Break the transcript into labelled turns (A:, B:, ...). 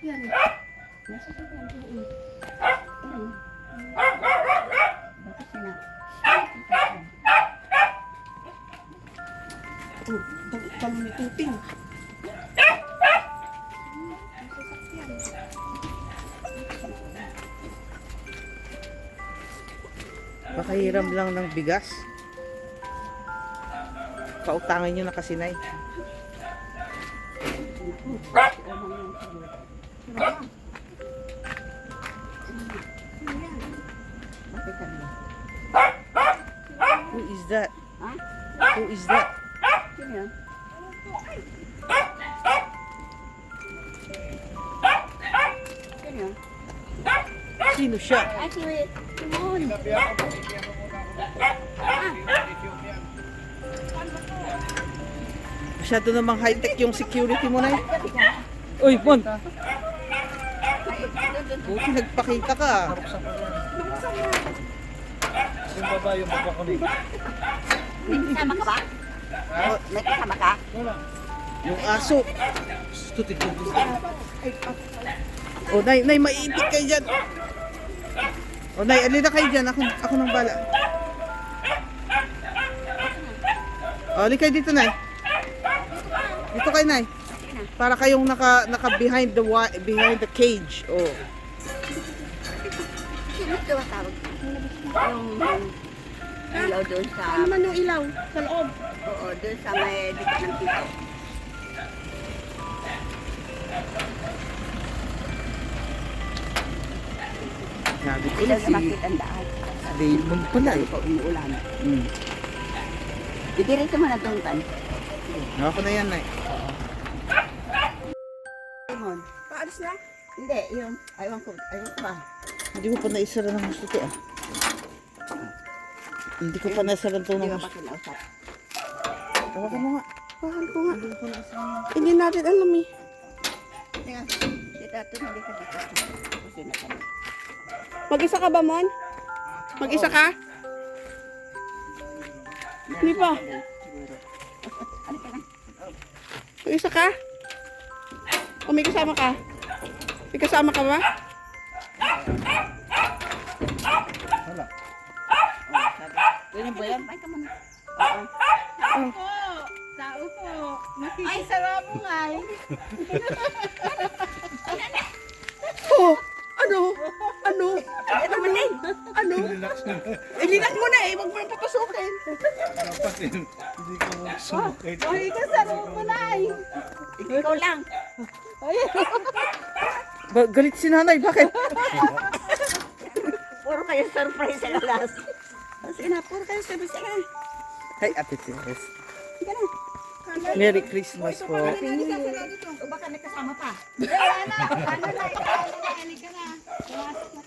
A: sasakyan. Nasa sasakyan doon. Bakit sila?
B: Talong ni Tuting.
C: Pakahiram lang ng bigas. Pautangan nyo na kasinay.
A: Bakit kami?
C: Who is that?
A: Ha?
C: Who is that?
A: Sino yan? Sino yan?
C: Sino siya?
A: Ay, si Simon.
C: Masyado namang high-tech yung security mo na. Uy, Bon! Buti nagpakita ka.
D: Yung baba, yung baba ko ni.
A: May kasama ka ba? May kasama ka?
C: Yung aso. Oh, Nay, maiipit kayo dyan. Oh, Nay, alina kayo dyan. Ako nang bala. Oh, alin kayo dito, Nay. Dito kayo, Nay. Para kayong naka behind the cage. Oh.
A: Sino ito ang tawag? Yung ilaw doon sa...
B: Ano man yung ilaw sa loob?
A: Oo, doon sa may dito ng tito.
C: Sabi ko
A: Ilaw
C: na
A: na makita ang daan.
C: Raymond pala eh.
A: Ito, umuulan.
C: Hmm.
A: Didiretso mo na doon, Tan.
C: Ako na yan, Nay.
A: Simon.
B: Paalis na?
A: Hindi, yun. Ayaw ko ba?
C: Hindi mo pa naisara ng gusto to ah. Hindi ko pa naisara ito
A: Hindi
C: ng
A: ka pa
C: gusto.
A: kinausap.
C: Tawagan mo nga.
B: Pahal ko nga. Hindi natin alam eh.
A: Tingnan, dito, tumuli ka dito. Kasi na kami.
B: Mag-isa ka ba, Mon? Mag-isa ka? Hindi pa.
A: Siguro. Ano ka na?
B: Mag-isa ka? O may kasama ka? May kasama ka ba?
D: Wala.
A: Ganyan ba yan? Ay, ka muna.
E: Tao po. Nakikisarap mo nga eh.
B: Oh! Ano? Ano?
A: Ano man eh?
B: Ano?
D: Relax na.
B: Ilinak mo na eh. Huwag mo nang papasukin.
D: Dapat eh. Hindi ko sumukit.
E: Nakikisarap mo na eh.
A: Ikaw lang.
C: Galit si nanay, bakit?
A: Puro kayo surprise sa galas. Sige na, puro kayo surprise. Sige na.
C: Hi, Ate Teres.
A: Sige na.
C: Merry Christmas po.
A: O baka may kasama pa.
E: Ano na,